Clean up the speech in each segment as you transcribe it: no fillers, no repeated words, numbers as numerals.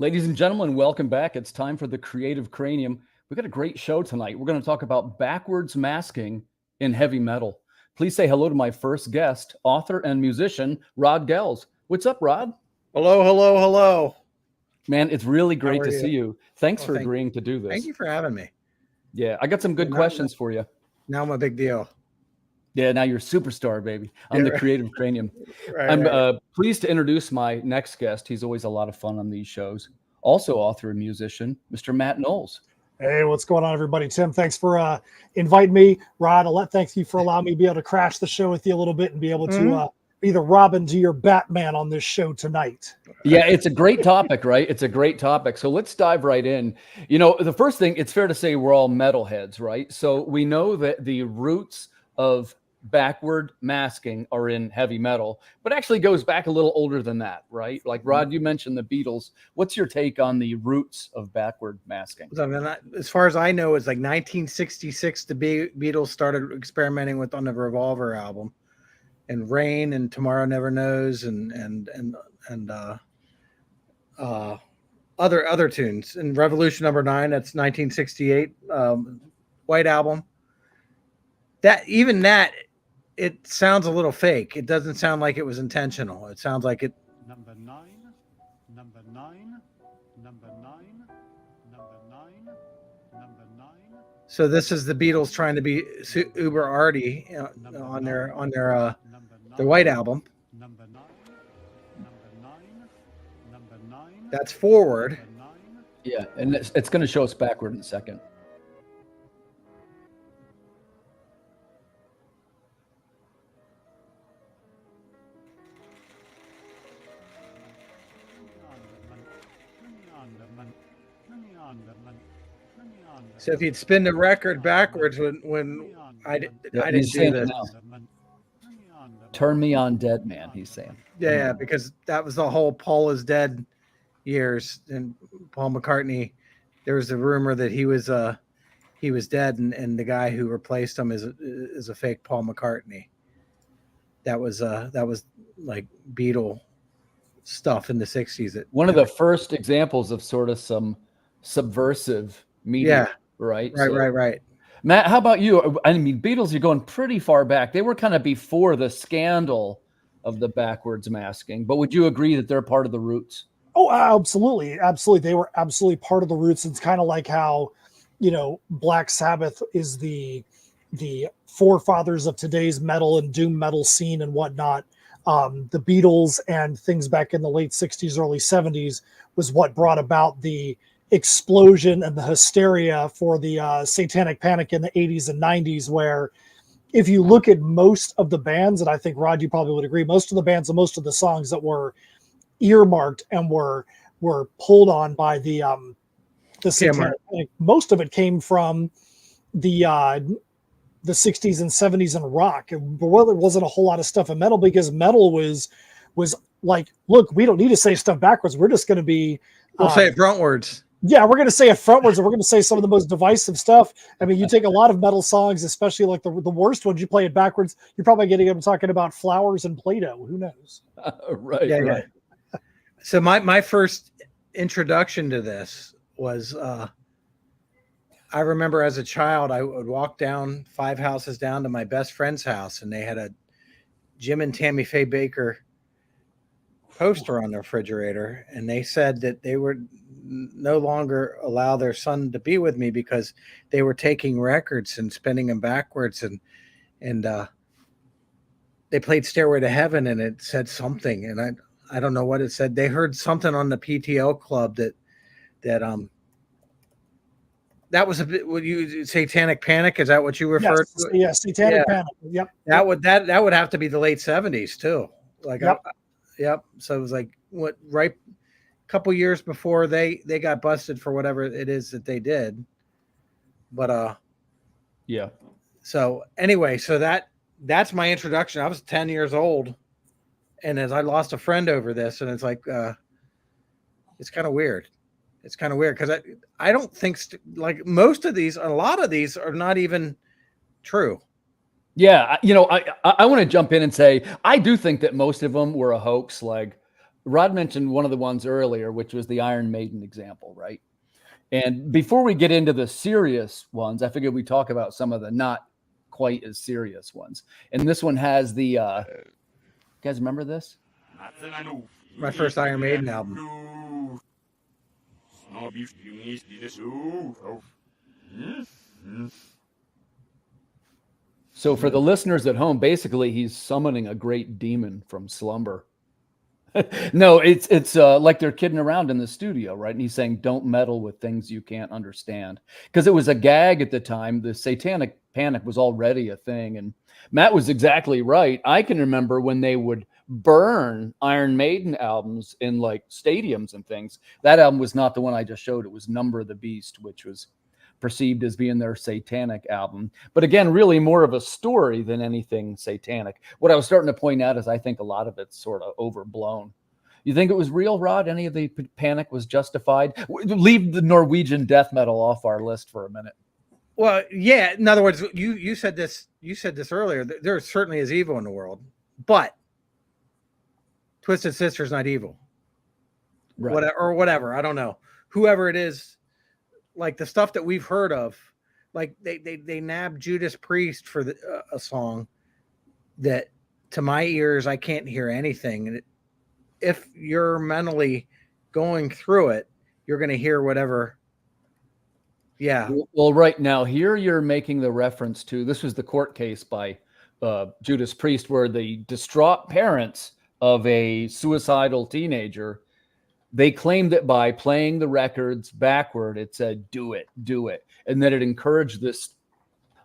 Ladies and gentlemen, welcome back. It's time for the Creative Cranium. We've got a great show tonight. We're going to talk about backwards masking in heavy metal. Please say hello to my first guest, author and musician, Rod Gels. What's up, Rod? Hello, hello, hello. Man, it's really great to see you. Thanks for agreeing to do this. Thank you for having me. Yeah, I got some good questions for you. Now I'm a big deal. Yeah, now you're a superstar, baby, on the Creative Cranium. I'm pleased to introduce my next guest. He's always a lot of fun on these shows. Also author and musician, Mr. Matt Knowles. Hey, what's going on, everybody? Tim, thanks for inviting me. Rod, thanks you for allowing me to be able to crash the show with you a little bit and be able to be the Robin to your Batman on this show tonight. Yeah, it's a great topic, right? It's a great topic. So let's dive right in. You know, the first thing, it's fair to say we're all metalheads, right? So we know that the roots of backward masking are in heavy metal, but actually goes back a little older than that, right? Like Rod, you mentioned the Beatles. What's your take on the roots of backward masking? As far as I know, it's like 1966 the Beatles started experimenting with on the Revolver album, and Rain and Tomorrow Never Knows and other tunes. And Revolution Number 9, that's 1968, White Album. It sounds a little fake. It doesn't sound like it was intentional. It sounds like it. Number nine. So this is the Beatles trying to be uber arty on their White Album. That's forward. Yeah, and it's going to show us backward in a second. So if you'd spin the record backwards when I didn't do this. Turn me on, dead man, he's saying. Yeah, because that was the whole Paul is dead years, and Paul McCartney, there was a rumor that he was dead, and the guy who replaced him is a fake Paul McCartney. That was like Beatle stuff in the 60s. One of the first examples of sort of some subversive media. Yeah. Right. Right. Matt, how about you? I mean, Beatles, you're going pretty far back. They were kind of before the scandal of the backwards masking, but would you agree that they're part of the roots? Oh, absolutely. Absolutely. They were absolutely part of the roots. It's kind of like how, Black Sabbath is the forefathers of today's metal and doom metal scene and whatnot. The Beatles and things back in the late 60s, early 70s was what brought about the explosion and the hysteria for the satanic panic in the 80s and 90s, where if you look at most of the bands, and I think Rod, you probably would agree, most of the bands and most of the songs that were earmarked and were pulled on by the satanic panic, most of it came from the 60s and 70s in rock. Well, there wasn't a whole lot of stuff in metal because metal was like, look, we don't need to say stuff backwards. We're just going to be we'll say it frontwards. Yeah, we're going to say it frontwards, and we're going to say some of the most divisive stuff. I mean, you take a lot of metal songs, especially like the worst ones, you play it backwards, you're probably getting them talking about flowers and Play-Doh. Who knows? Right. Yeah. So my first introduction to this was, I remember as a child, I would walk down 5 houses down to my best friend's house, and they had a Jim and Tammy Faye Baker poster on the refrigerator, and they said that they would no longer allow their son to be with me because they were taking records and spinning them backwards, and they played Stairway to Heaven, and it said something, and I don't know what it said. They heard something on the PTL club that was a bit. Would you Satanic Panic? Is that what you referred to? Yes, Satanic Panic. Yep. That would have to be the late 70s too. Like yep. So it was like right a couple years before they got busted for whatever it is that they did. But yeah. So anyway, so that's my introduction. I was 10 years old, and as I lost a friend over this, and it's like it's kind of weird. It's kind of weird because I don't think like most of these, a lot of these are not even true. Yeah, I want to jump in and say I do think that most of them were a hoax. Like Rod mentioned one of the ones earlier, which was the Iron Maiden example, right? And before we get into the serious ones, I figured we talk about some of the not quite as serious ones. And this one has the, you guys remember this? My first Iron Maiden album. So for the listeners at home, basically he's summoning a great demon from slumber. No, it's like they're kidding around in the studio, right? And he's saying, don't meddle with things you can't understand. Because it was a gag at the time. The satanic panic was already a thing. And Matt was exactly right. I can remember when they would burn Iron Maiden albums in like stadiums and things. That album was not the one I just showed. It was Number of the Beast, which was perceived as being their satanic album. But again, really more of a story than anything satanic. What I was starting to point out is I think a lot of it's sort of overblown. You think it was real, Rod? Any of the panic was justified? Leave the Norwegian death metal off our list for a minute. Well, yeah. In other words, you said this. You said this earlier. There certainly is evil in the world, but Twisted Sister's not evil. Right. Whatever. I don't know. Whoever it is, like the stuff that we've heard of, like they nabbed Judas Priest for a song that, to my ears, I can't hear anything. And if you're mentally going through it, you're going to hear whatever. Yeah. Well, right now here you're making the reference to, this was the court case by Judas Priest, where the distraught parents of a suicidal teenager, they claimed that by playing the records backward, it said, do it. And that it encouraged this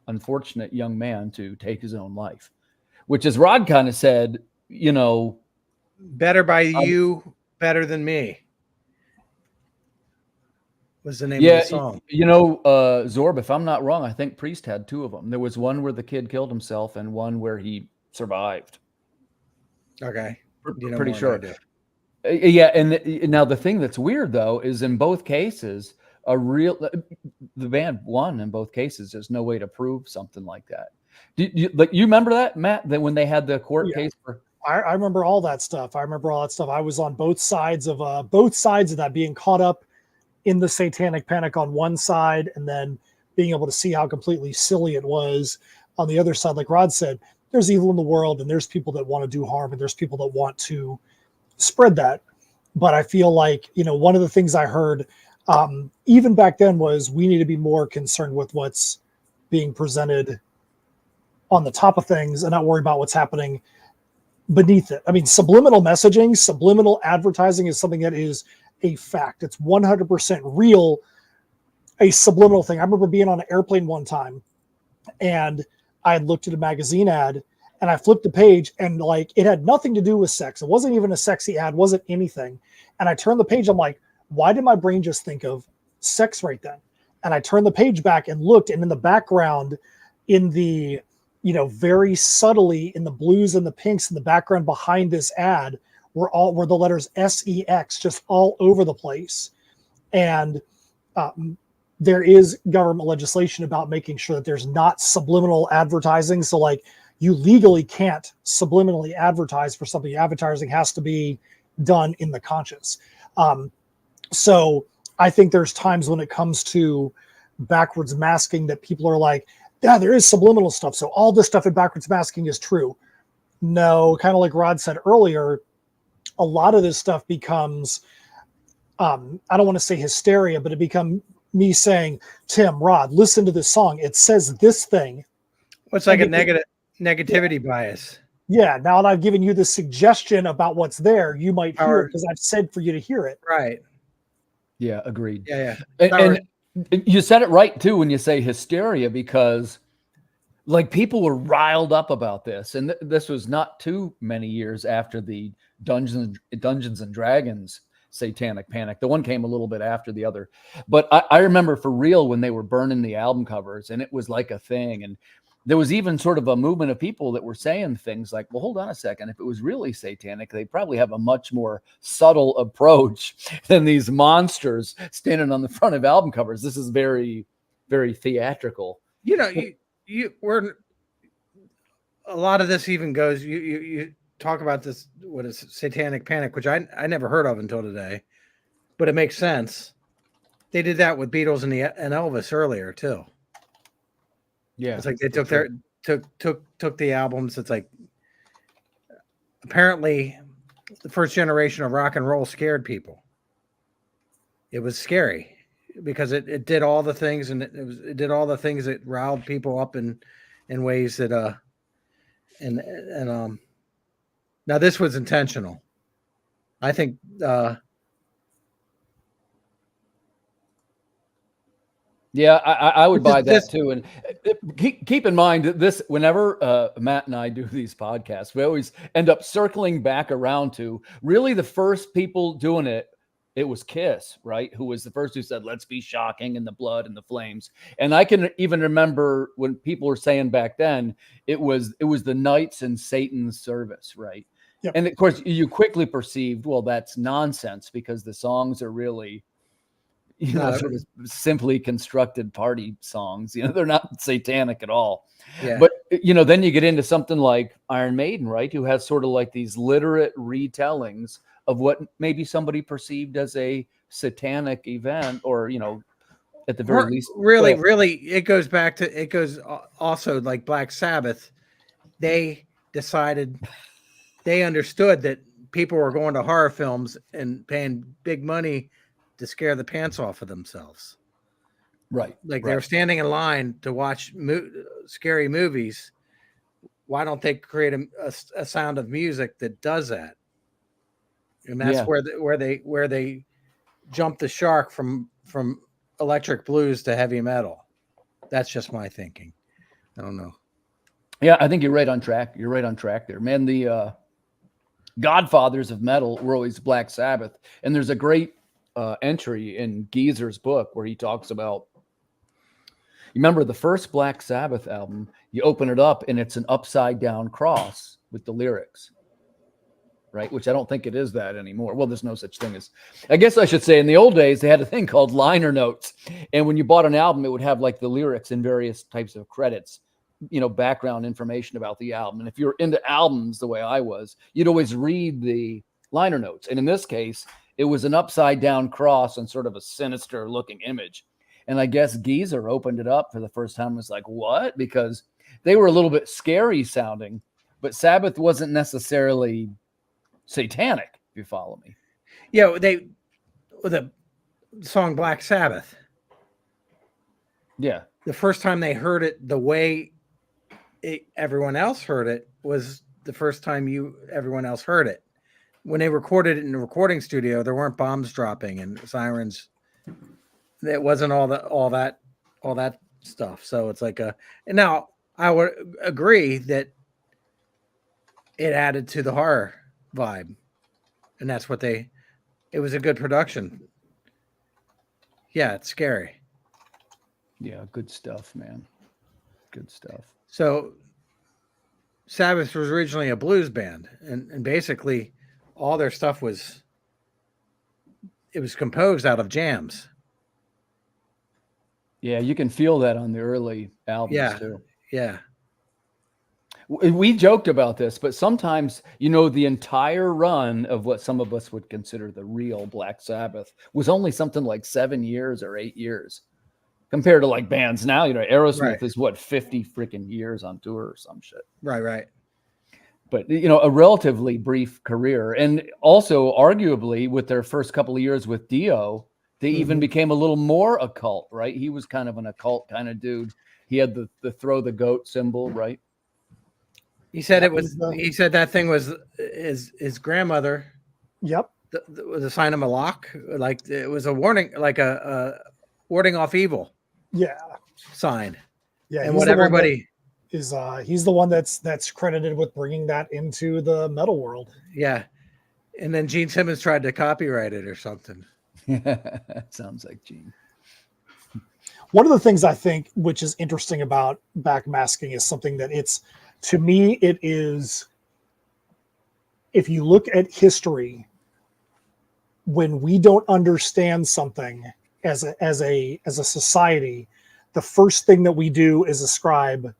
unfortunate young man to take his own life, which, as Rod kind of said, you know, better by you, better than me was the name of the song. You know, Zorb, if I'm not wrong, I think Priest had two of them. There was one where the kid killed himself and one where he survived. Okay. Pretty sure. Yeah, and now the thing that's weird though is in both cases, the band won in both cases. There's no way to prove something like that. You remember that, Matt? That when they had the court case for, I remember all that stuff. I was on both sides of that, being caught up in the satanic panic on one side, and then being able to see how completely silly it was on the other side. Like Rod said, there's evil in the world, and there's people that want to do harm, and there's people that want to spread that. But I feel like, you know, one of the things I heard even back then was we need to be more concerned with what's being presented on the top of things and not worry about what's happening beneath it. I mean, subliminal messaging, subliminal advertising is something that is a fact. It's 100% real, a subliminal thing. I remember being on an airplane one time and I had looked at a magazine ad and I flipped the page and like it had nothing to do with sex. It wasn't even a sexy ad, wasn't anything. And I turned the page. I'm like, why did my brain just think of sex right then? And I turned the page back and looked, and in the background, in the, you know, very subtly in the blues and the pinks in the background behind this ad were the letters SEX just all over the place. And there is government legislation about making sure that there's not subliminal advertising. So like you legally can't subliminally advertise for something. Advertising has to be done in the conscious. So I think there's times when it comes to backwards masking that people are like, yeah, there is subliminal stuff. So all this stuff in backwards masking is true. No, kind of like Rod said earlier, a lot of this stuff becomes, I don't want to say hysteria, but it becomes me saying, Tim, Rod, listen to this song. It says this thing. What's like a negativity bias. Yeah. Now that I've given you the suggestion about what's there, you might hear it because I've said for you to hear it. Right. Yeah. Agreed. Yeah. And you said it right too when you say hysteria, because like people were riled up about this, and this was not too many years after the Dungeons and Dragons satanic panic. The one came a little bit after the other, but I remember for real when they were burning the album covers, and it was like a thing. And there was even sort of a movement of people that were saying things like, well, hold on a second. If it was really satanic, they probably have a much more subtle approach than these monsters standing on the front of album covers. This is very, very theatrical. You know, we're a lot of this even goes, talk about this, what is Satanic Panic, which I never heard of until today, but it makes sense. They did that with Beatles and Elvis earlier too. Yeah, it's like they took the albums. It's like apparently the first generation of rock and roll scared people. It was scary because it did all the things, and it did all the things that riled people up in ways that now this was intentional. I think yeah, I would buy that too. And keep in mind that this, whenever Matt and I do these podcasts, we always end up circling back around to really the first people doing it. It was Kiss, right? Who was the first who said, let's be shocking in the blood and the flames. And I can even remember when people were saying back then, it was the Knights in Satan's service, right? Yep. And of course, you quickly perceived, well, that's nonsense because the songs are really, sort of simply constructed party songs. They're not satanic at all. Yeah. But, then you get into something like Iron Maiden, right? Who has sort of like these literate retellings of what maybe somebody perceived as a satanic event, or, at the very least. Really, it goes also like Black Sabbath. They decided, they understood that people were going to horror films and paying big money to scare the pants off of themselves. Right. Like they were standing in line to watch scary movies. Why don't they create a sound of music that does that? And that's where they jumped the shark from electric blues to heavy metal. That's just my thinking. I don't know. Yeah, I think you're right on track. You're right on track there, man. The godfathers of metal were always Black Sabbath, and there's a great entry in Geezer's book where he talks about, you remember the first Black Sabbath album, you open it up and it's an upside down cross with the lyrics, right? Which I don't think it is that anymore. Well, there's no such thing as, I guess I should say, in the old days, they had a thing called liner notes. And when you bought an album, it would have like the lyrics and various types of credits, background information about the album. And if you're into albums the way I was, you'd always read the liner notes. And in this case, it was an upside down cross and sort of a sinister looking image. And I guess Geezer opened it up for the first time and was like, what? Because they were a little bit scary sounding, but Sabbath wasn't necessarily satanic, if you follow me. Yeah, the song Black Sabbath. Yeah. The first time they heard it the way everyone else heard it was the first time everyone else heard it. When they recorded it in the recording studio, there weren't bombs dropping and sirens. It wasn't all that stuff. So it's like and now I would agree that it added to the horror vibe, and that's what it was a good production. Yeah, it's scary. Yeah, good stuff, man. Good stuff. So Sabbath was originally a blues band, and basically all their stuff was composed out of jams. Yeah, you can feel that on the early albums too. Yeah. We joked about this, but sometimes, the entire run of what some of us would consider the real Black Sabbath was only something like 7 years or 8 years compared to like bands now. Aerosmith is 50 freaking years on tour or some shit. Right. But, a relatively brief career. And also, arguably, with their first couple of years with Dio, they even became a little more occult, right? He was kind of an occult kind of dude. He had the throw the goat symbol, right? He said he said that thing was his grandmother. Yep. The sign of Malak. Like it was a warning, like a warding off evil. Yeah. Sign. Yeah. And what everybody... he's the one that's credited with bringing that into the metal world. Yeah. And then Gene Simmons tried to copyright it or something. Sounds like Gene. One of the things I think which is interesting about backmasking is something that to me it is, if you look at history, when we don't understand something as a society, the first thing that we do is ascribe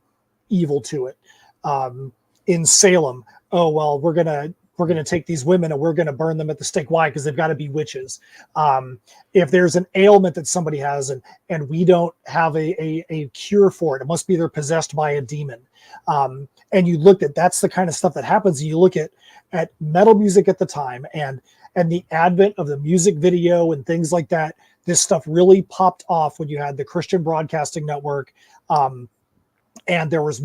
evil to it. In Salem, oh well, we're gonna take these women and we're gonna burn them at the stake. Why? Because they've got to be witches. If there's an ailment that somebody has and we don't have a cure for it, it must be they're possessed by a demon. And you looked at that's the kind of stuff that happens. And you look at metal music at the time and the advent of the music video and things like that. This stuff really popped off when you had the Christian Broadcasting Network, and there was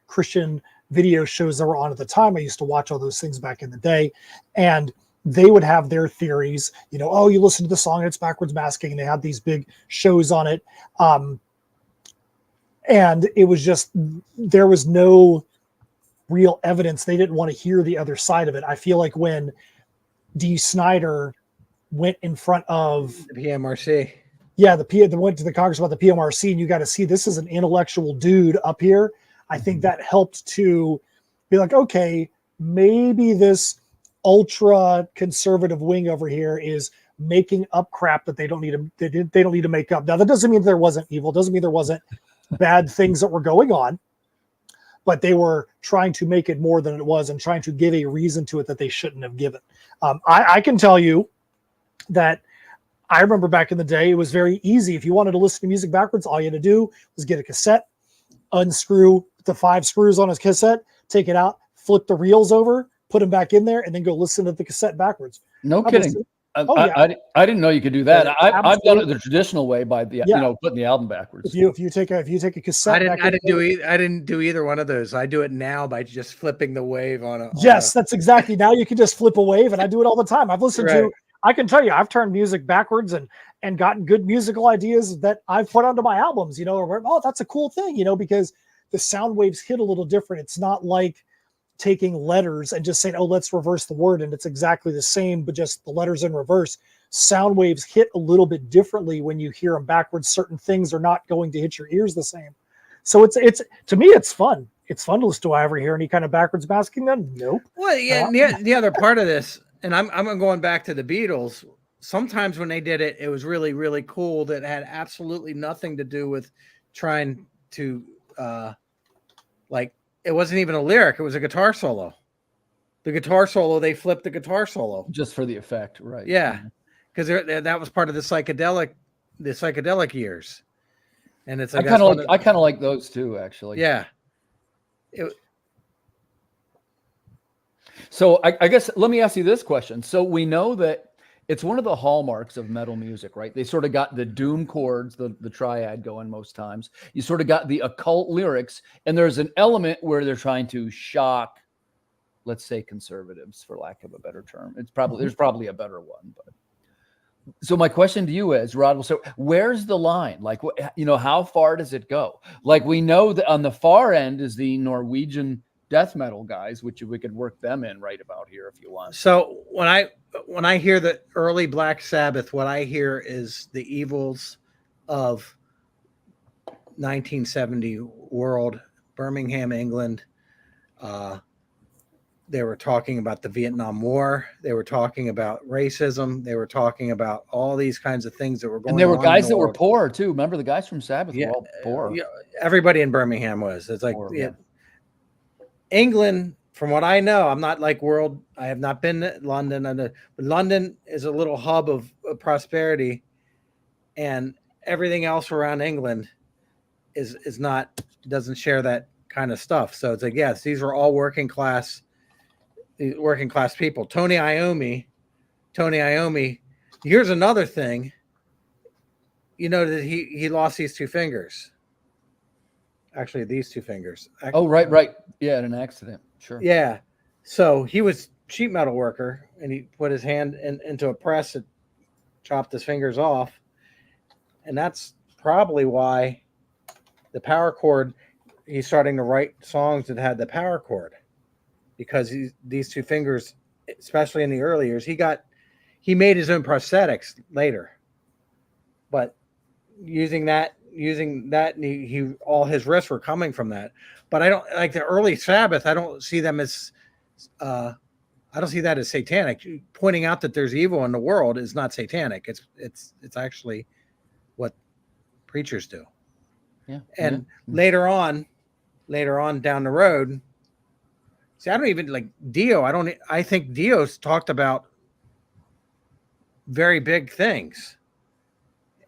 Christian video shows that were on at the time. I used to watch all those things back in the day, and they would have their theories. Oh, you listen to the song, it's backwards masking, and they had these big shows on it. And it was just, there was no real evidence. They didn't want to hear the other side of it. I feel like when Dee Snider went in front of the PMRC, they went to the Congress about the PMRC, and you got to see this is an intellectual dude up here. I think that helped to be like, okay, maybe this ultra conservative wing over here is making up crap that they don't need to make up. Now, that doesn't mean there wasn't evil. Doesn't mean there wasn't bad things that were going on, but they were trying to make it more than it was and trying to give a reason to it that they shouldn't have given. I can tell you that I remember back in the day, it was very easy. If you wanted to listen to music backwards, all you had to do was get a cassette, unscrew the 5 screws on his cassette, take it out, flip the reels over, put them back in there, and then go listen to the cassette backwards. No kidding. I didn't know you could do that. I've done it the traditional way by putting the album backwards. If you take a cassette, I didn't do either one of those. I do it now by just flipping the wave on a. Yes, that's exactly. Now you can just flip a wave, and I do it all the time. I've listened to. I can tell you, I've turned music backwards and gotten good musical ideas that I've put onto my albums. Oh, that's a cool thing. Because the sound waves hit a little different. It's not like taking letters and just saying, oh, let's reverse the word, and it's exactly the same, but just the letters in reverse. Sound waves hit a little bit differently when you hear them backwards. Certain things are not going to hit your ears the same. So it's to me, it's fun. It's fun to listen to. I ever hear any kind of backwards masking then? Nope. Well, yeah, the other part of this, and I'm going back to the Beatles. Sometimes when they did it, it was really, really cool. That had absolutely nothing to do with trying to it wasn't even a lyric. It was a guitar solo. The guitar solo, they flipped the guitar solo just for the effect, right? Yeah, because that was part of the psychedelic years. And it's I kind of like those too, actually. Yeah. So I guess let me ask you this question. So we know that it's one of the hallmarks of metal music, right? They sort of got the doom chords, the triad going most times. You sort of got the occult lyrics, and there's an element where they're trying to shock, let's say, conservatives, for lack of a better term. There's probably a better one, but. So my question to you is, Rod, so where's the line? How far does it go? We know that on the far end is the Norwegian death metal guys, which we could work them in right about here if you want. So when I hear the early Black Sabbath, what I hear is the evils of 1970 world, Birmingham, England. They were talking about the Vietnam War. They were talking about racism. They were talking about all these kinds of things that were going on. And there were guys that were poor too. Remember, the guys from Sabbath were all poor. Yeah, everybody in Birmingham was. It's like poor, England, from what I know, I'm not like world. I have not been to London. But London is a little hub of prosperity, and everything else around England doesn't share that kind of stuff. So it's like, yes, these were all working class people. Tony Iommi. Here's another thing. That he lost these 2 fingers. Actually, these 2 fingers. Oh, right. Yeah, in an accident. Sure. Yeah. So he was sheet metal worker, and he put his hand into a press and chopped his fingers off. And that's probably why the power chord, he's starting to write songs that had the power chord, because these 2 fingers, especially in the early years, he made his own prosthetics later, but using that, he all his risks were coming from that. But I don't like the early Sabbath. I don't see them as, I don't see that as satanic. Pointing out that there's evil in the world is not satanic. It's actually what preachers do. Yeah. And later on down the road, See, I don't even like Dio. I think Dio's talked about very big things,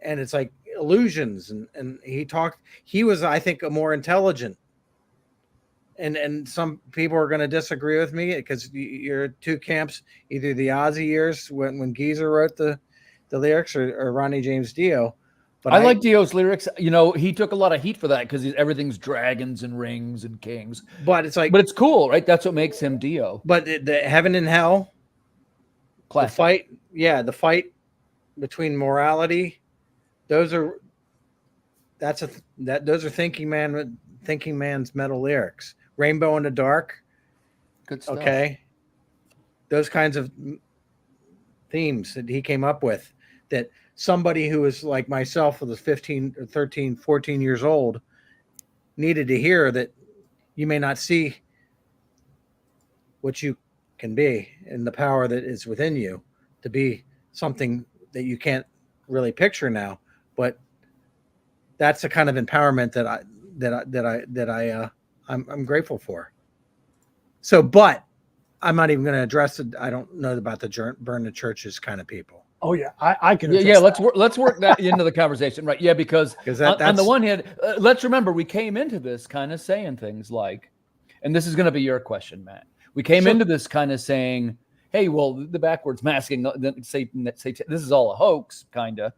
and it's like illusions, and he was, I think, a more intelligent. And some people are going to disagree with me because you're two camps, either the Ozzy years when Geezer wrote the lyrics, or Ronnie James Dio. But I like Dio's lyrics. You know, he took a lot of heat for that because everything's dragons and rings and kings. But it's like, but it's cool, right? That's what makes him Dio. But the heaven and hell, Classic. the fight between morality, those are thinking man's metal lyrics. Rainbow in the Dark. Good stuff. Okay. Those kinds of themes that he came up with, that somebody who was like myself, who was 15 or 13, 14 years old, needed to hear, that you may not see what you can be and the power that is within you to be something that you can't really picture now. But that's the kind of empowerment I'm grateful for. So, but I'm not even going to address it. I don't know about the burn the churches kind of people. Oh yeah, I can. Yeah, let's work that into the conversation, right? Yeah, because on the one hand, let's remember we came into this kind of saying things like, and this is going to be your question, Matt. We came into this kind of saying, hey, well, the backwards masking, Satan, this is all a hoax, kind of,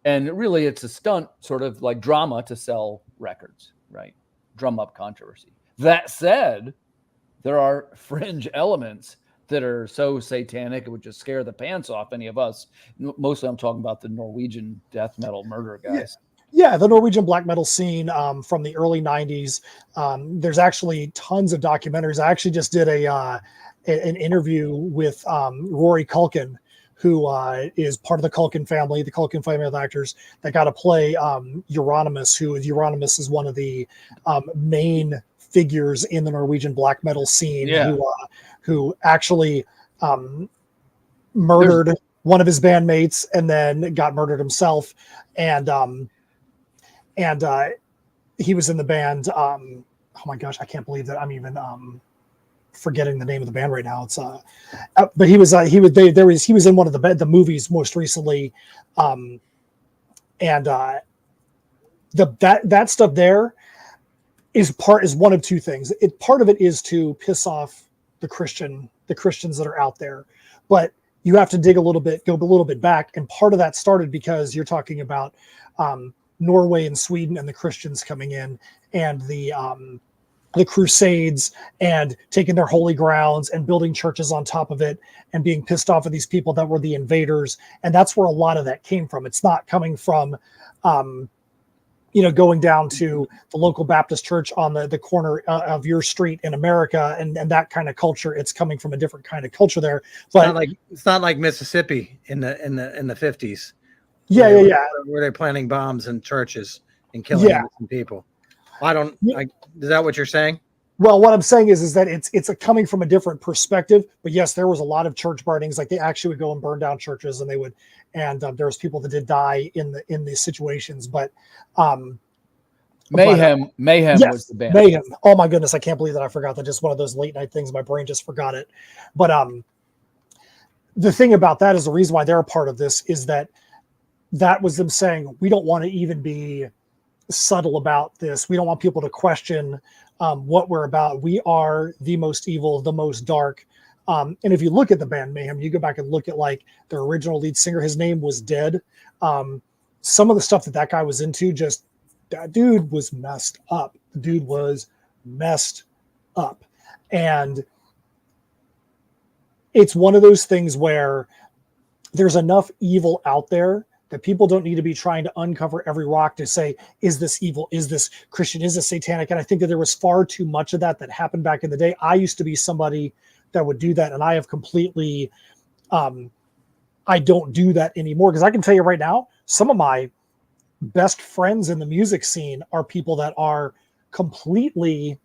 and really it's a stunt, sort of like drama to sell records, right? Drum up controversy. That said, there are fringe elements that are so satanic it would just scare the pants off any of us. Mostly I'm talking about the Norwegian death metal murder guys. Yeah, the Norwegian black metal scene from the early 90s. There's actually tons of documentaries. I actually just did an interview with Rory Culkin, who is part of the Culkin family of actors that got to play Euronymous, Euronymous is one of the main figures in the Norwegian black metal scene, who actually murdered one of his bandmates and then got murdered himself. And he was in the band. Oh my gosh, I can't believe that I'm even forgetting the name of the band right now. It's but he was in one of the movies most recently, and that stuff there is one of two things. Part of it is to piss off the Christians that are out there, but you have to go a little bit back, and part of that started because you're talking about Norway and Sweden and the Christians coming in, and the Crusades, and taking their holy grounds and building churches on top of it, and being pissed off at these people that were the invaders. And that's where a lot of that came from. It's not coming from, going down to the local Baptist church on the corner of your street in America and that kind of culture. It's coming from a different kind of culture there. But it's not like Mississippi in the 50s. Where they're planting bombs in churches and killing innocent people. Is that what you're saying? Well, what I'm saying is that it's coming from a different perspective. But yes, there was a lot of church burnings. Like, they actually would go and burn down churches, and they would, and there was people that did die in these situations. But Mayhem was the band. Mayhem. Oh my goodness, I can't believe that I forgot that. Just one of those late night things. My brain just forgot it. But the thing about that is, the reason why they're a part of this is that was them saying, we don't want to even be subtle about this. We don't want people to question what we're about. We are the most evil, the most dark. And if you look at the band Mayhem, you go back and look at like their original lead singer, his name was Dead. Some of the stuff that guy was into, that dude was messed up. The dude was messed up. And it's one of those things where there's enough evil out there that people don't need to be trying to uncover every rock to say, is this evil? Is this Christian? Is this satanic? And I think that there was far too much of that happened back in the day. I used to be somebody that would do that, and I have completely, I don't do that anymore, because I can tell you right now, some of my best friends in the music scene are people that are completely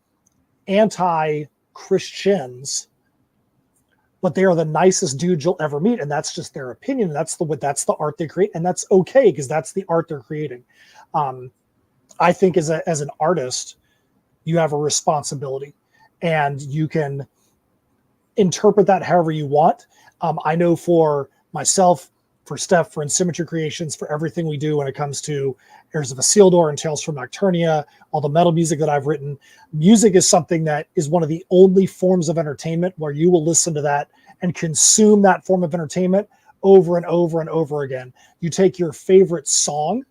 anti-Christians, but they are the nicest dudes you'll ever meet, and that's just their opinion. That's the art they create, and that's okay, because that's the art they're creating. I think as an artist, you have a responsibility, and you can interpret that however you want. I know for myself, for Steph, for Insymmetry Creations, for everything we do when it comes to Heirs of Isildur and Tales from Nocturnia, all the metal music that I've written, music is something that is one of the only forms of entertainment where you will listen to that and consume that form of entertainment over and over and over again. You take your favorite song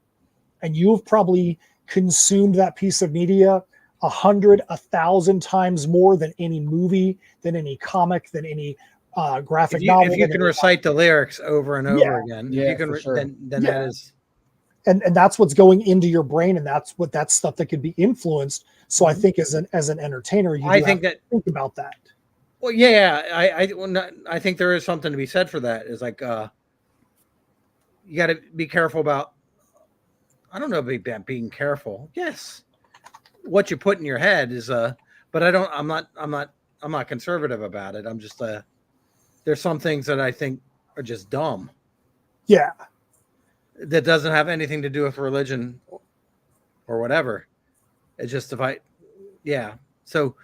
and you've probably consumed that piece of media 100, 1,000 times more than any movie, than any comic, than any graphic novel. If you can recite the lyrics over and over again, if you can, then that is, and that's what's going into your brain, and that's stuff that could be influenced. So I think as an entertainer, you think about that. Well, yeah, I think there is something to be said for that. Is like you got to be careful about. I don't know about being careful. Yes, what you put in your head is but I'm not conservative about it. I'm just there's some things that I think are just dumb. Yeah. That doesn't have anything to do with religion or whatever. It's just So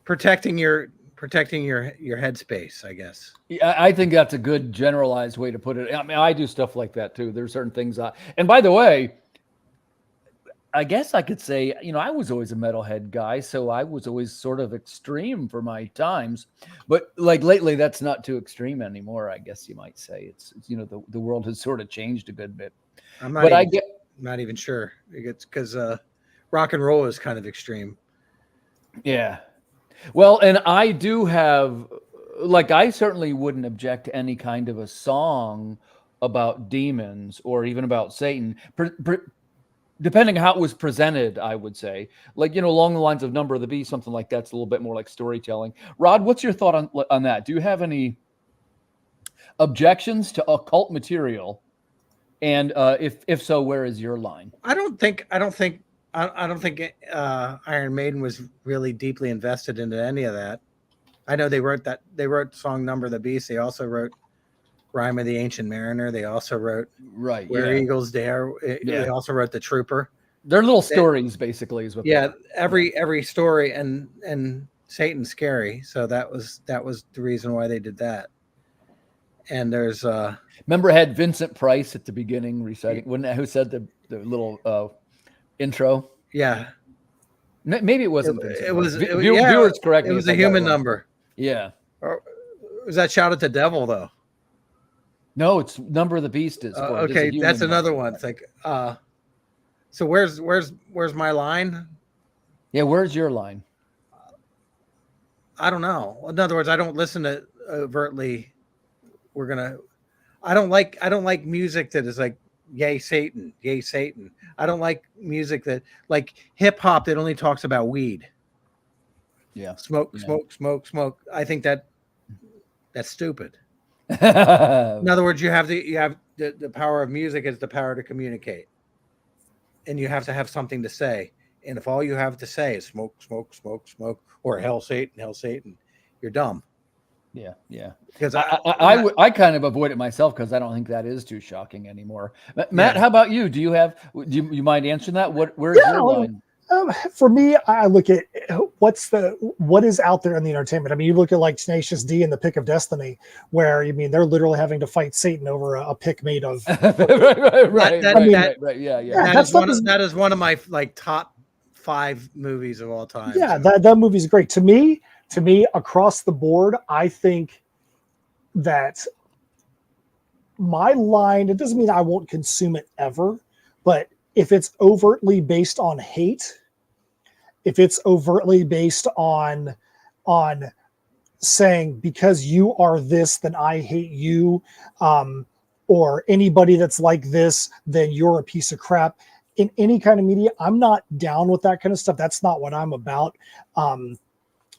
protecting your headspace, I guess. Yeah, I think that's a good generalized way to put it. I mean, I do stuff like that too. There's certain things and by the way, I guess I could say, I was always a metalhead guy, so I was always sort of extreme for my times. But like lately, that's not too extreme anymore, I guess you might say. It's the world has sort of changed a good bit. I'm not even sure. It's because rock and roll is kind of extreme. Yeah. Well, and I do have, I certainly wouldn't object to any kind of a song about demons or even about Satan. Depending on how it was presented, I would say, along the lines of Number of the Beast, something like that's a little bit more like storytelling. Rod, what's your thought on that? Do you have any objections to occult material? And if so, where is your line? I don't think Iron Maiden was really deeply invested into any of that. I know they wrote song Number of the Beast. They also wrote Rime of the Ancient Mariner. They also wrote Where Eagles Dare. They also wrote The Trooper. They're little stories, basically, is what. Yeah, every story, and Satan's scary. So that was the reason why they did that. And there's remember, I had Vincent Price at the beginning reciting. Who said the little intro? Yeah, maybe it wasn't. Vincent. Viewers correct. It was a human number. Yeah. Or was that Shout at the Devil though? No, it's Number of the Beast. Is okay. That's another one. It's like, so where's my line? Yeah, where's your line? I don't know. In other words, I don't listen to overtly. I don't like music that is like, yay Satan, yay Satan. I don't like music that like hip hop that only talks about weed. Yeah. Smoke. I think that's stupid. In other words, you have the power of music is the power to communicate, and you have to have something to say. And if all you have to say is smoke, or hell Satan, you're dumb. Yeah. Because I kind of avoid it myself because I don't think that is too shocking anymore. Matt, how about you? Do you mind answering that? Where's your line? For me, I look at what is out there in the entertainment. I mean, you look at like Tenacious D and the Pick of Destiny, where they're literally having to fight Satan over a pick made of. right. Yeah. That is one of my top 5 movies of all time. Yeah, so. that movie's great to me. Across the board, I think that my line. It doesn't mean I won't consume it ever, but if it's overtly based on hate, if it's overtly based on saying because you are this, then I hate you, or anybody that's like this, then you're a piece of crap. In any kind of media, I'm not down with that kind of stuff. That's not what I'm about.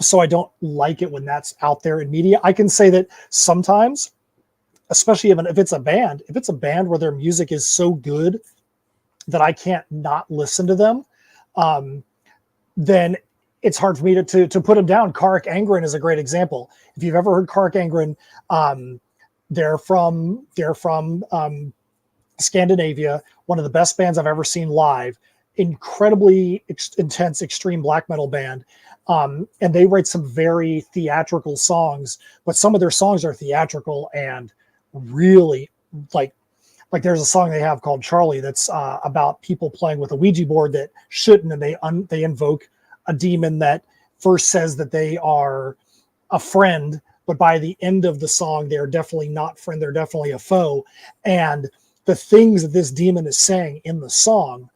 So I don't like it when that's out there in media. I can say that sometimes, especially if it's a band where their music is so good that I can't not listen to them, then it's hard for me to put them down. Kark Angren is a great example. If you've ever heard Kark Angren, they're from Scandinavia, one of the best bands I've ever seen live. incredibly intense extreme black metal band. And they write some very theatrical songs, but some of their songs are theatrical and really like there's a song they have called Charlie that's about people playing with a Ouija board that shouldn't, and they invoke a demon that first says that they are a friend, but by the end of the song, they're definitely not friend, they're definitely a foe. And the things that this demon is saying in the song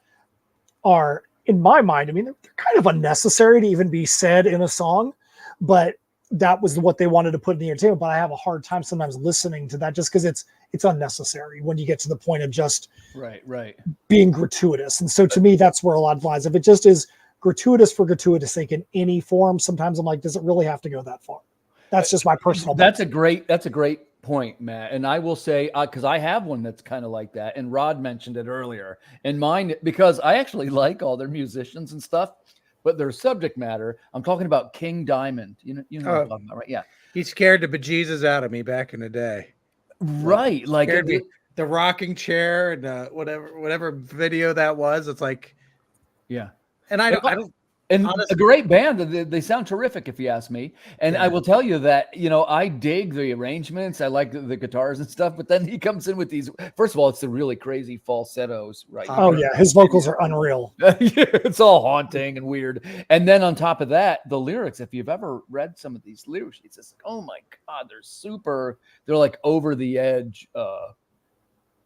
are, in my mind, I mean, they're kind of unnecessary to even be said in a song, but that was what they wanted to put in the entertainment. But I have a hard time sometimes listening to that just because it's unnecessary when you get to the point of just right being gratuitous. And so to me, that's where a lot of lies. If it just is gratuitous for gratuitous sake in any form, sometimes I'm like, does it really have to go that far? That's just my personal. That's a great point, Matt. And I will say, because I have one that's kind of like that, and Rod mentioned it earlier. And mine, because I actually like all their musicians and stuff, but their subject matter, I'm talking about King Diamond. You know what I'm talking about, right? Yeah. He scared the bejesus out of me back in the day. Right. Like the rocking chair and whatever video that was. It's like, yeah. And I don't. And honestly, a great band. They sound terrific, if you ask me. And yeah. I will tell you that, I dig the arrangements. I like the guitars and stuff. But then he comes in with these. First of all, it's the really crazy falsettos, right? Oh, yeah. His vocals are unreal. Yeah, it's all haunting and weird. And then on top of that, the lyrics, if you've ever read some of these lyrics, it's just, oh my God, they're like over the edge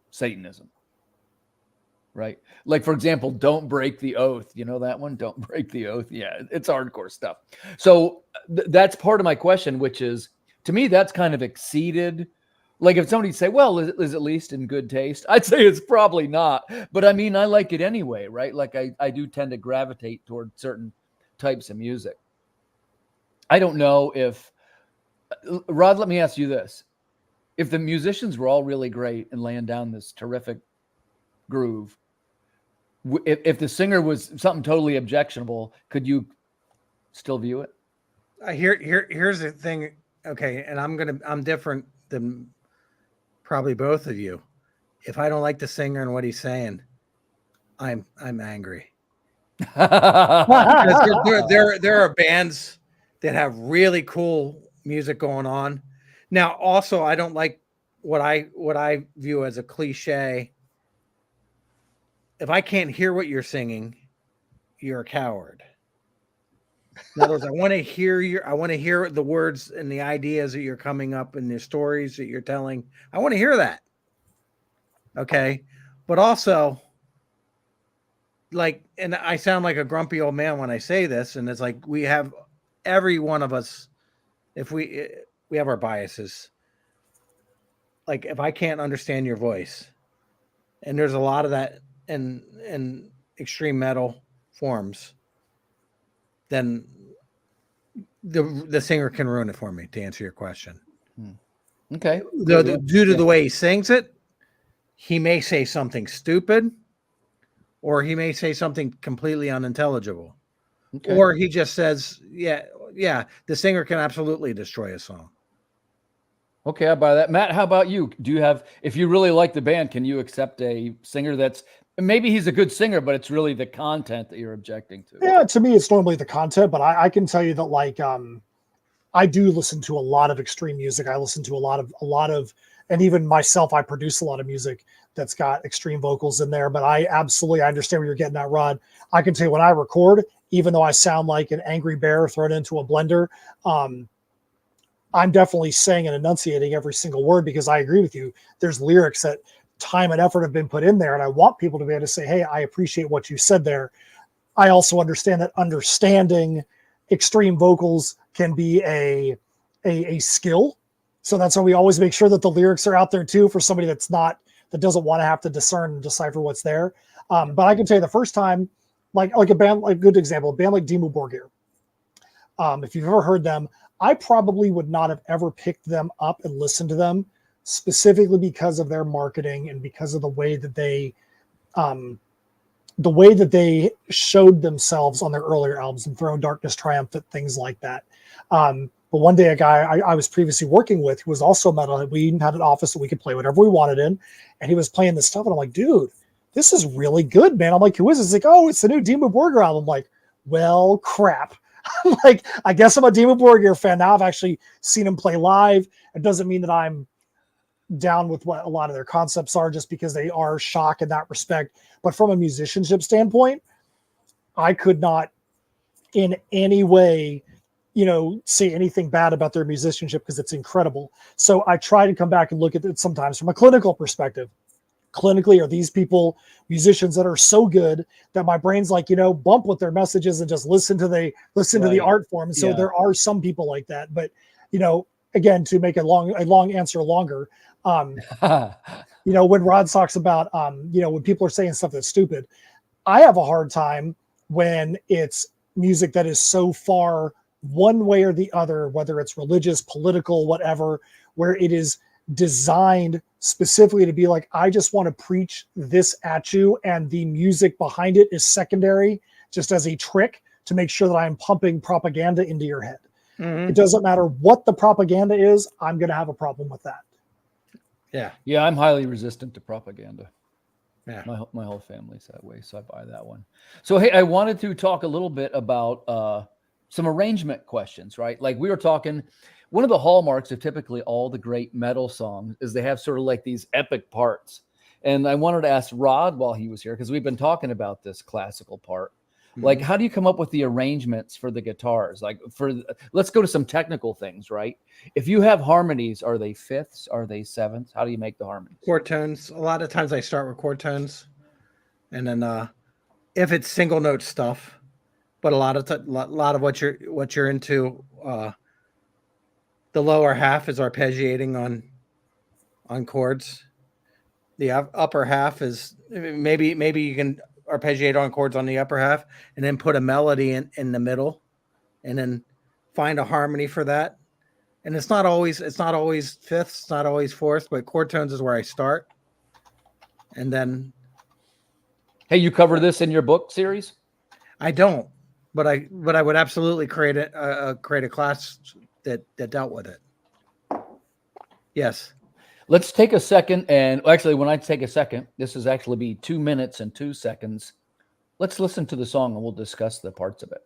Satanism. Right. Like, for example, don't break the oath. You know that one? Don't break the oath. Yeah, it's hardcore stuff. So that's part of my question, which is, to me, that's kind of exceeded. Like, if somebody say, well, is at least in good taste? I'd say it's probably not. But I mean, I like it anyway, right? Like, I do tend to gravitate toward certain types of music. I don't know if, Rod, let me ask you this. If the musicians were all really great and laying down this terrific groove, if the singer was something totally objectionable, could you still view it? Here's the thing. Okay, and I'm different than probably both of you. If I don't like the singer and what he's saying, I'm angry. There are bands that have really cool music going on. Now, also, I don't like what I view as a cliche. If I can't hear what you're singing, you're a coward. In other words, I want to hear the words and the ideas that you're coming up and the stories that you're telling. I want to hear that. Okay. But also, like, and I sound like a grumpy old man when I say this, and it's like we have every one of us, if we have our biases. Like, if I can't understand your voice, and there's a lot of that in extreme metal forms, then the singer can ruin it for me, to answer your question. Okay. Due to the way he sings it, he may say something stupid, or he may say something completely unintelligible. Okay. Or he just says, yeah, the singer can absolutely destroy a song. Okay, I buy that. Matt, how about you? Do you have, if you really like the band, can you accept a singer that's, maybe he's a good singer, but it's really the content that you're objecting to? Yeah, to me, it's normally the content, but I can tell you that, like, I do listen to a lot of extreme music. I listen to a lot of, and even myself, I produce a lot of music that's got extreme vocals in there. But I understand where you're getting at, Rod. I can tell you when I record, even though I sound like an angry bear thrown into a blender, I'm definitely saying and enunciating every single word, because I agree with you. There's lyrics that time and effort have been put in there, and I want people to be able to say, hey, I appreciate what you said there. I also understand that understanding extreme vocals can be a skill. So that's why we always make sure that the lyrics are out there too, for somebody that doesn't want to have to discern and decipher what's there. But I can tell you the first time, like a band, like a good example, a band like Dimmu Borgir. If you've ever heard them, I probably would not have ever picked them up and listened to them, specifically because of their marketing and because of the way that they showed themselves on their earlier albums, and Throne, Darkness, Triumphant, things like that. But one day, a guy I was previously working with, who was also metal, we had an office that we could play whatever we wanted in, and he was playing this stuff, and I'm like, dude, this is really good, man. I'm like, who is this? He's like, oh, it's the new Dimmu Borgir album. I'm like, well, crap. I'm like, I guess I'm a Dimmu Borgir fan now. I've actually seen him play live. It doesn't mean that I'm down with what a lot of their concepts are, just because they are shock in that respect. But from a musicianship standpoint, I could not in any way, say anything bad about their musicianship, because it's incredible. So I try to come back and look at it sometimes from a clinical perspective. Clinically, are these people musicians that are so good that my brain's like, bump with their messages and just listen to the art form. And so there are some people like that. But, again, to make a long answer longer, when Rod talks about, when people are saying stuff that's stupid, I have a hard time when it's music that is so far one way or the other, whether it's religious, political, whatever, where it is designed specifically to be like, I just want to preach this at you, and the music behind it is secondary, just as a trick to make sure that I'm pumping propaganda into your head. It doesn't matter what the propaganda is, I'm going to have a problem with that. Yeah, I'm highly resistant to propaganda. Yeah, my whole family's that way, so I buy that one. So hey, I wanted to talk a little bit about some arrangement questions, right? Like we were talking, one of the hallmarks of typically all the great metal songs is they have sort of like these epic parts. And I wanted to ask Rod while he was here, because we've been talking about this classical part. Like, how do you come up with the arrangements for the guitars? Like let's go to some technical things, right? If you have harmonies, are they fifths? Are they sevenths? How do you make the harmonies? Chord tones. A lot of times I start with chord tones, and then if it's single note stuff, but a lot of what you're into, the lower half is arpeggiating on chords. The upper half is maybe you can arpeggiate on chords on the upper half, and then put a melody in the middle, and then find a harmony for that. And it's not always fifths, it's not always fourths, but chord tones is where I start. And then, hey, you cover this in your book series? I don't, but I would absolutely create a class that dealt with it. Yes. Let's take a second, and actually, when I take a second, this is actually be 2 minutes and 2 seconds. Let's listen to the song, and we'll discuss the parts of it.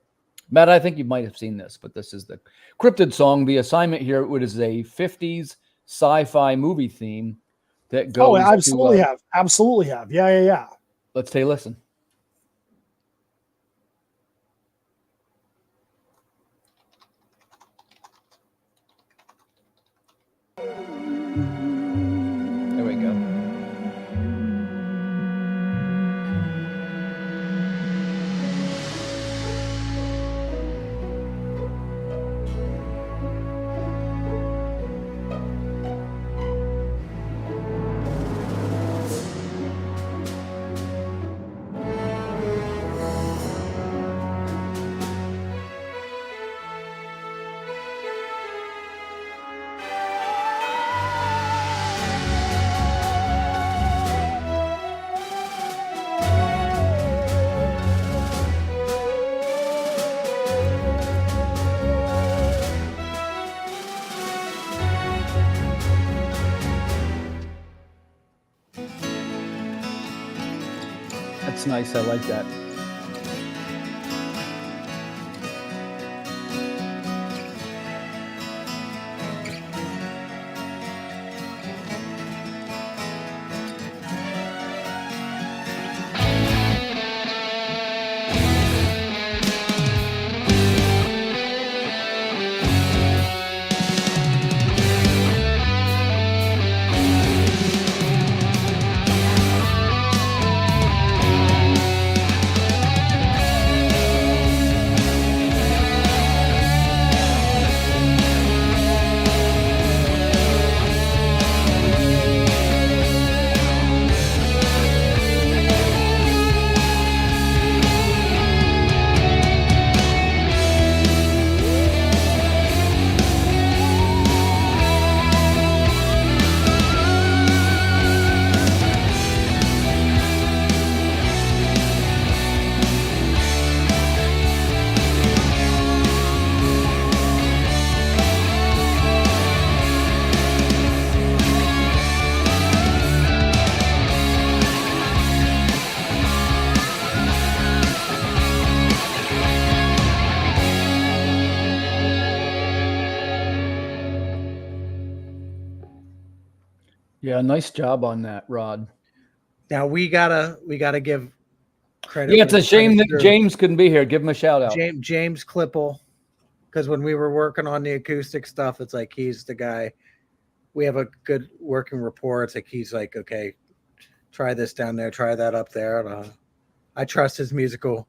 Matt, I think you might have seen this, but this is the Cryptid song. The assignment here, it is a 50s sci-fi movie theme that goes. Oh, absolutely have. Absolutely have. Yeah. Let's take a listen. There we go. That's nice. I like that. Yeah, nice job on that, Rod. Now we gotta give credit. Yeah, it's a shame that to James couldn't be here. Give him a shout out. James Klippel, because when we were working on the acoustic stuff, it's like he's the guy. We have a good working rapport. It's like he's like, okay, try this down there, try that up there. I trust his musical.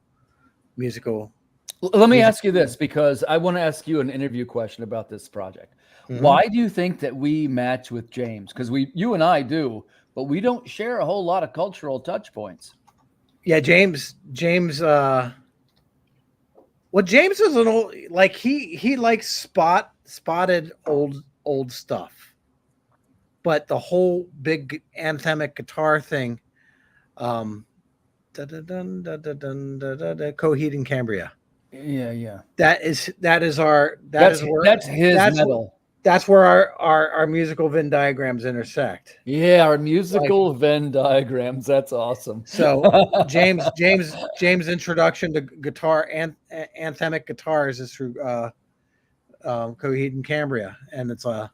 Let me ask you this, because I want to ask you an interview question about this project. Mhm. Why do you think that we match with James? Because you and I do, but we don't share a whole lot of cultural touch points. Yeah, James. Well, James is an old, like he likes spotted old stuff, but the whole big anthemic guitar thing, Coheed and Cambria. Yeah. That's his metal. That's where our musical Venn diagrams intersect. Yeah, our musical Venn diagrams. That's awesome. So James' introduction to guitar and anthemic guitars is through Coheed and Cambria, and it's so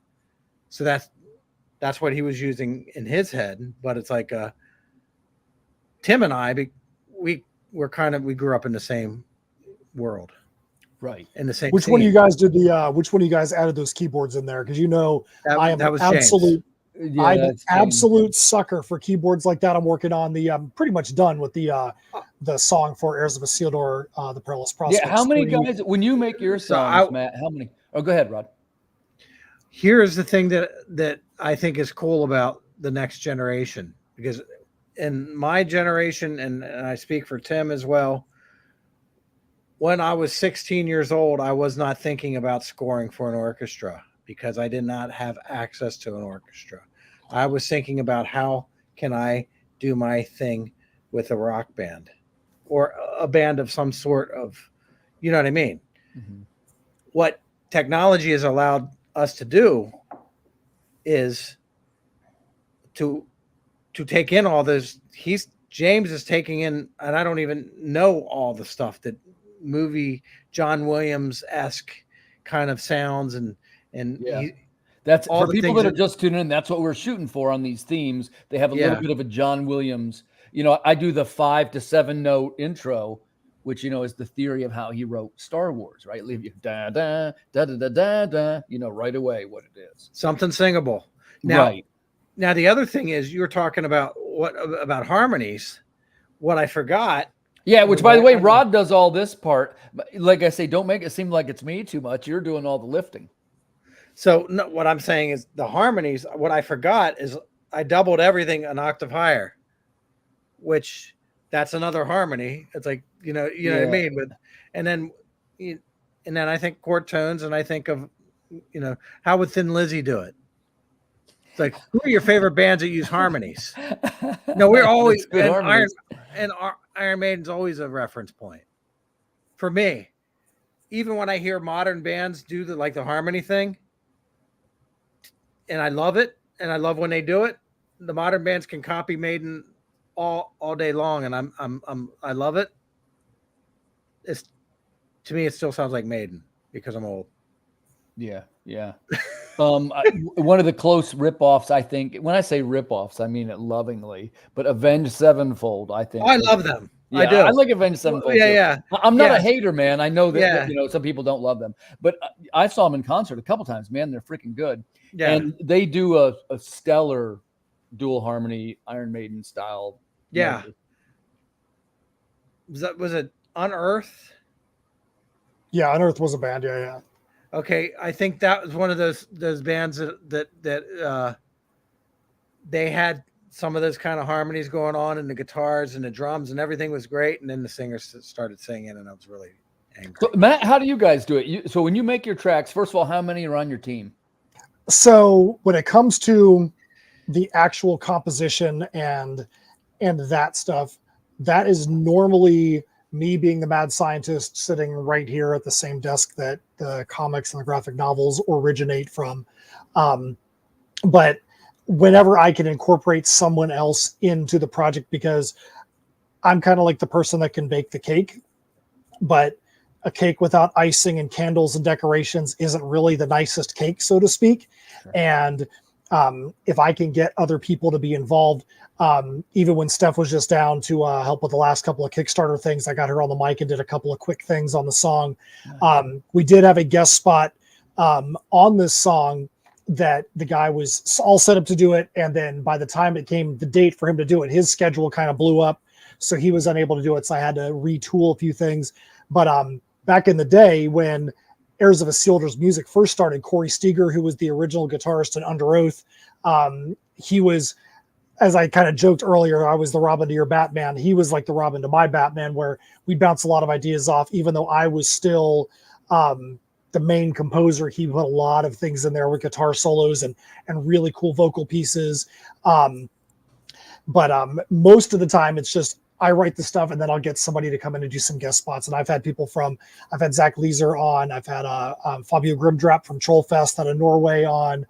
that's what he was using in his head. But it's like Tim and I, we grew up in the same world. Right. In the same. Which one of you guys did which one of you guys added those keyboards in there? Because I am an absolute sucker for keyboards like that. I'm working on I'm pretty much done with the song for Heirs of Isildur, the Perilous Prospects. Yeah, how many guys when you make your songs, Matt? How many? Oh, go ahead, Rod. Here's the thing that I think is cool about the next generation, because in my generation, and I speak for Tim as well, when I was 16 years old, I was not thinking about scoring for an orchestra because I did not have access to an orchestra. I was thinking about how can I do my thing with a rock band or a band of some sort of, you know what I mean? Mm-hmm. What technology has allowed us to do is to take in all this. James is taking in, and I don't even know all the stuff that movie John Williams-esque kind of sounds and yeah. That's for people that are just tuning in. That's what we're shooting for on these themes. They have a little bit of a John Williams. I do the 5 to 7 note intro, which is the theory of how he wrote Star Wars. Right, leave you da da da da da da. Right away what it is. Something singable. Now the other thing is you were talking about about harmonies. What I forgot. Yeah, which by the way, Rod does all this part. Like I say, don't make it seem like it's me too much. You're doing all the lifting. So no, what I'm saying is the harmonies. What I forgot is I doubled everything an octave higher, which that's another harmony. It's like you know what I mean. But and then I think chord tones, and I think of how would Thin Lizzy do it? It's like, who are your favorite bands that use harmonies? No, we're always Iron Maiden's always a reference point for me. Even when I hear modern bands do the harmony thing, and I love it, and I love when they do it. The modern bands can copy Maiden all day long, and I love it. To me, it still sounds like Maiden because I'm old. Yeah. One of the close ripoffs, I think. When I say ripoffs, I mean it lovingly. But Avenged Sevenfold, I think. I love them. Yeah, I do. I like Avenged Sevenfold. Yeah. I'm not a hater, man. I know that some people don't love them, but I saw them in concert a couple times. Man, they're freaking good. Yeah. And they do a stellar dual harmony Iron Maiden style. Yeah. Measure. Was it Unearth? Yeah, Unearth was a band. Yeah. Okay, I think that was one of those bands that they had some of those kind of harmonies going on, and the guitars and the drums and everything was great, and then the singer started singing, and I was really angry. So, Matt, how do you guys do it? So when you make your tracks, first of all, how many are on your team? So when it comes to the actual composition and that stuff, that is normally me being the mad scientist sitting right here at the same desk that the comics and the graphic novels originate from. But whenever I can incorporate someone else into the project, because I'm kind of like the person that can bake the cake, but a cake without icing and candles and decorations isn't really the nicest cake, so to speak. Sure. And if I can get other people to be involved, even when Steph was just down to help with the last couple of Kickstarter things, I got her on the mic and did a couple of quick things on the song. We did have a guest spot on this song that the guy was all set up to do it. And then by the time it came the date for him to do it, his schedule kind of blew up. So he was unable to do it. So I had to retool a few things. But back in the day when Heirs of Isildur's music first started, Corey Steger, who was the original guitarist in Under Oath, he was, as I kind of joked earlier, I was the Robin to your Batman. He was like the Robin to my Batman, where we'd bounce a lot of ideas off, even though I was still the main composer. He put a lot of things in there with guitar solos and really cool vocal pieces. But most of the time it's just, I write the stuff and then I'll get somebody to come in and do some guest spots. And I've had people I've had Zach Leeser on, I've had Fabio Grimdrap from Trollfest out of Norway on,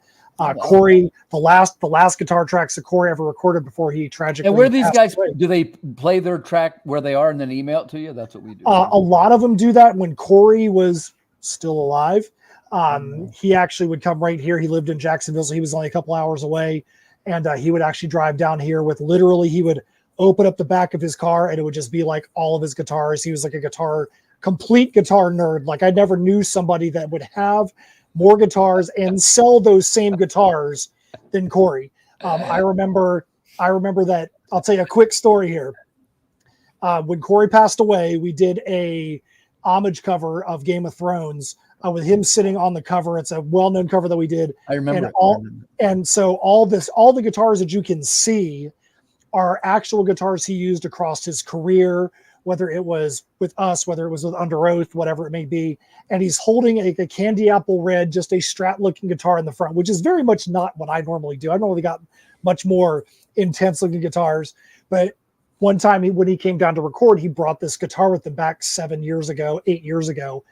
Corey, the last guitar tracks that Corey ever recorded before he tragically. And where these guys away. Do they play their track where they are and then email it to you? That's what we do. A lot of them do that. When Corey was still alive, he actually would come right here. He lived in Jacksonville, so he was only a couple hours away, and he would actually drive down here with literally, he would open up the back of his car and it would just be like all of his guitars. He was like a complete guitar nerd. Like I never knew somebody that would have more guitars and sell those same guitars than Corey. I remember that. I'll tell you a quick story here. When Corey passed away, we did a homage cover of Game of Thrones with him sitting on the cover. It's a well-known cover that we did. I remember. And so all the guitars that you can see are actual guitars he used across his career, whether it was with us, whether it was with Under Oath, whatever it may be. And he's holding a candy apple red, just a Strat looking guitar in the front, which is very much not what I normally do. I normally got much more intense looking guitars. But one time when he came down to record, he brought this guitar with him back 8 years ago.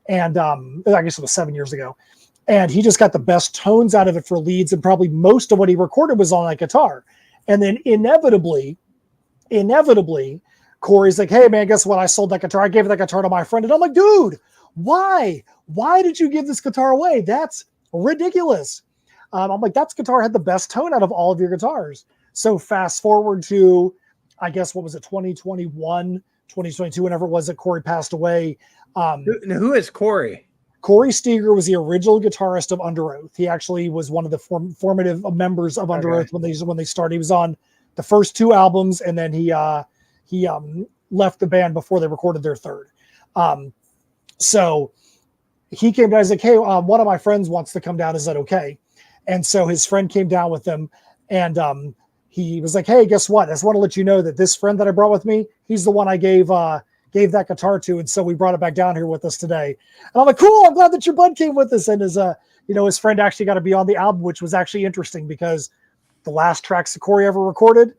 And I guess it was 7 years ago. And he just got the best tones out of it for leads. And probably most of what he recorded was on that guitar. And then inevitably, Corey's like, hey man, guess what? I sold that guitar. I gave that guitar to my friend. And I'm like, dude, why? Why did you give this guitar away? That's ridiculous. I'm like, that guitar had the best tone out of all of your guitars. So fast forward to, I guess, what was it, 2021, 2022, whenever it was that Corey passed away. Who is Corey? Corey Steger was the original guitarist of Under Oath. He actually was one of the formative members of Under Oath when they started. He was on the first 2 albums, and then he left the band before they recorded their third. So he came down. He's like, hey, one of my friends wants to come down. Is that okay? And so his friend came down with him, and he was like, hey, guess what? I just want to let you know that this friend that I brought with me, he's the one I gave that guitar to. And so we brought it back down here with us today. And I'm like, cool, I'm glad that your bud came with us. And his friend actually got to be on the album, which was actually interesting because the last tracks that Corey ever recorded,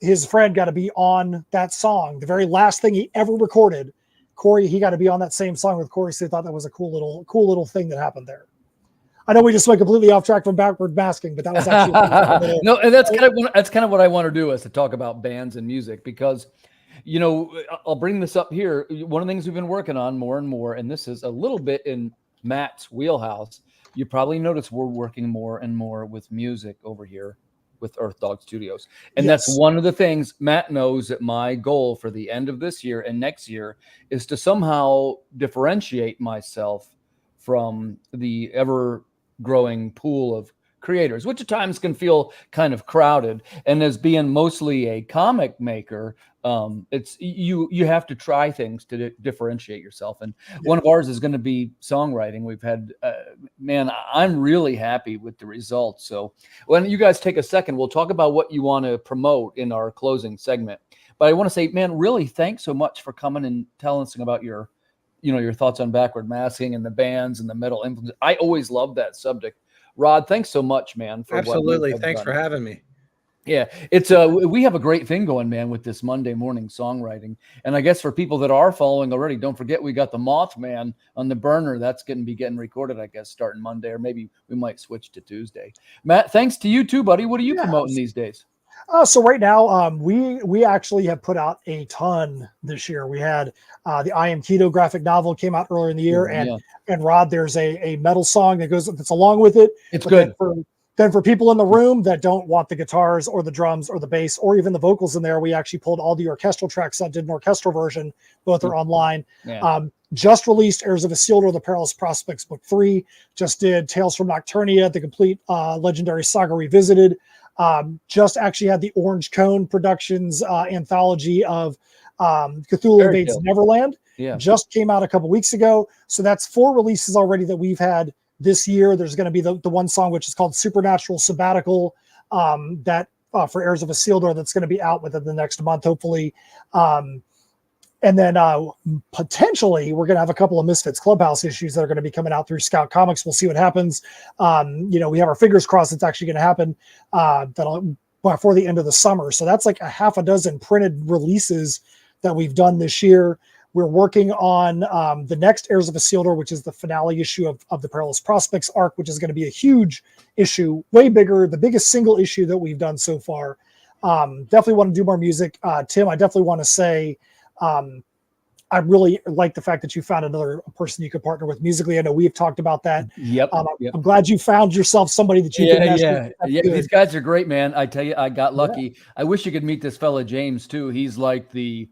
his friend got to be on that song. The very last thing he ever recorded, Corey, he got to be on that same song with Corey. So I thought that was a cool little thing that happened there. I know we just went completely off track from backward masking, but that was actually no, and that's kind of what I want to do, is to talk about bands and music, because I'll bring this up here. One of the things we've been working on more and more, and this is a little bit in Matt's wheelhouse. You probably notice we're working more and more with music over here with Earth Dog Studios. And Yes. That's one of the things Matt knows, that my goal for the end of this year and next year is to somehow differentiate myself from the ever growing pool of creators, which at times can feel kind of crowded. And as being mostly a comic maker, it's you have to try things to differentiate yourself. And one of ours is going to be songwriting. We've had, I'm really happy with the results. So when you guys take a second, we'll talk about what you want to promote in our closing segment. But I want to say, man, really thanks so much for coming and telling us about your thoughts on backward masking and the bands and the metal influence. I always love that subject. Rod, thanks so much, man. Absolutely. Thanks for having me. Yeah, it's we have a great thing going, man, with this Monday morning songwriting. And I guess for people that are following already, don't forget we got the Mothman on the burner. That's going to be getting recorded, I guess, starting Monday, or maybe we might switch to Tuesday. Matt, thanks to you too, buddy. What are you promoting these days? So right now, we actually have put out a ton this year. We had the I Am Keto graphic novel came out earlier in the year, and Rod, there's a metal song that's along with it. It's good. Then for people in the room that don't want the guitars or the drums or the bass or even the vocals in there, we actually pulled all the orchestral tracks out, did an orchestral version. Both are online. Yeah. Just released Heirs of Isildur, The Perilous Prospects Book 3. Just did Tales from Nocturnia, the complete Legendary Saga Revisited. Just actually had the Orange Cone Productions anthology of Cthulhu Invades Neverland. Yeah. Just came out a couple weeks ago. So that's 4 releases already that we've had this year. There's going to be the one song which is called Supernatural Sabbatical that for Heirs of Isildur that's going to be out within the next month, hopefully. And then potentially we're going to have a couple of Misfits Clubhouse issues that are going to be coming out through Scout Comics. We'll see what happens. We have our fingers crossed it's actually going to happen before the end of the summer. So that's like a half a dozen printed releases that we've done this year. We're working on the next Heirs of Isildur, which is the finale issue of the Perilous Prospects arc, which is going to be a huge issue, way bigger, the biggest single issue that we've done so far. Definitely want to do more music. Tim, I definitely want to say I really like the fact that you found another person you could partner with musically. I know we've talked about that. Yep. I'm glad you found yourself somebody that you can mesh with. Yeah. These guys are great, man. I tell you, I got lucky. Yeah. I wish you could meet this fella James too. He's like the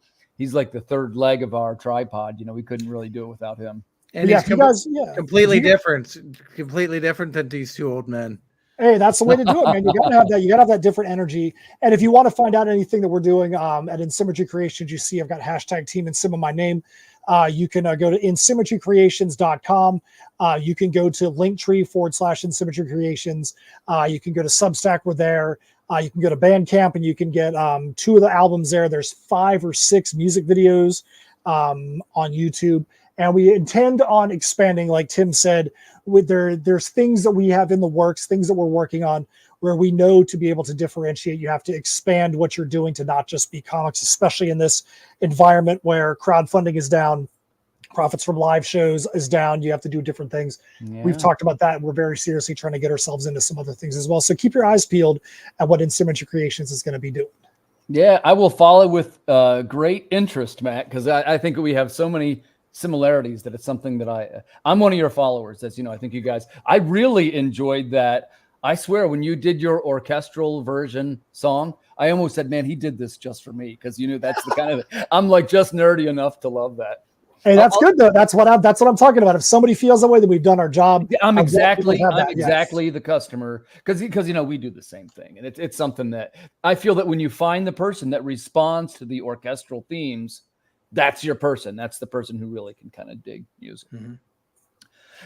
third leg of our tripod. We couldn't really do it without him. And he's completely different than these two old men. Hey, that's the way to do it, man. You gotta have that. You gotta have that different energy. And if you want to find out anything that we're doing at InSymmetry Creations, you see I've got hashtag Team InSym in my name. You can go to InSymmetryCreations.com. You can go to Linktree/InSymmetry Creations. You can go to Substack. We're there. You can go to Bandcamp and you can get 2 of the albums there. There's 5 or 6 music videos on YouTube. And we intend on expanding, like Tim said, there's things that we have in the works, things that we're working on, where we know to be able to differentiate, you have to expand what you're doing to not just be comics, especially in this environment where crowdfunding is down, profits from live shows is down. You have to do different things. Yeah. We've talked about that. We're very seriously trying to get ourselves into some other things as well. So keep your eyes peeled at what InSymmetry Creations is going to be doing. Yeah, I will follow with great interest, Matt, because I think we have so many similarities that it's something that I'm one of your followers. As you know, I think you guys, I really enjoyed that. I swear when you did your orchestral version song, I almost said, man, he did this just for me. Cause that's the kind of, I'm like just nerdy enough to love that. Hey, that's good though. That's what I'm talking about. If somebody feels that way, then we've done our job. I'm exactly the customer. Cause we do the same thing. And it's something that I feel that when you find the person that responds to the orchestral themes, that's your person. That's the person who really can kind of dig music. Mm-hmm.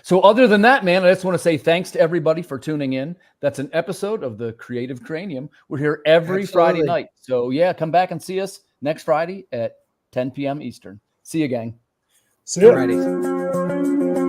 So other than that, man, I just want to say thanks to everybody for tuning in. That's an episode of the Creative Cranium. We're here every Friday night. So yeah, come back and see us next Friday at 10 p.m. Eastern. See you, gang. See you.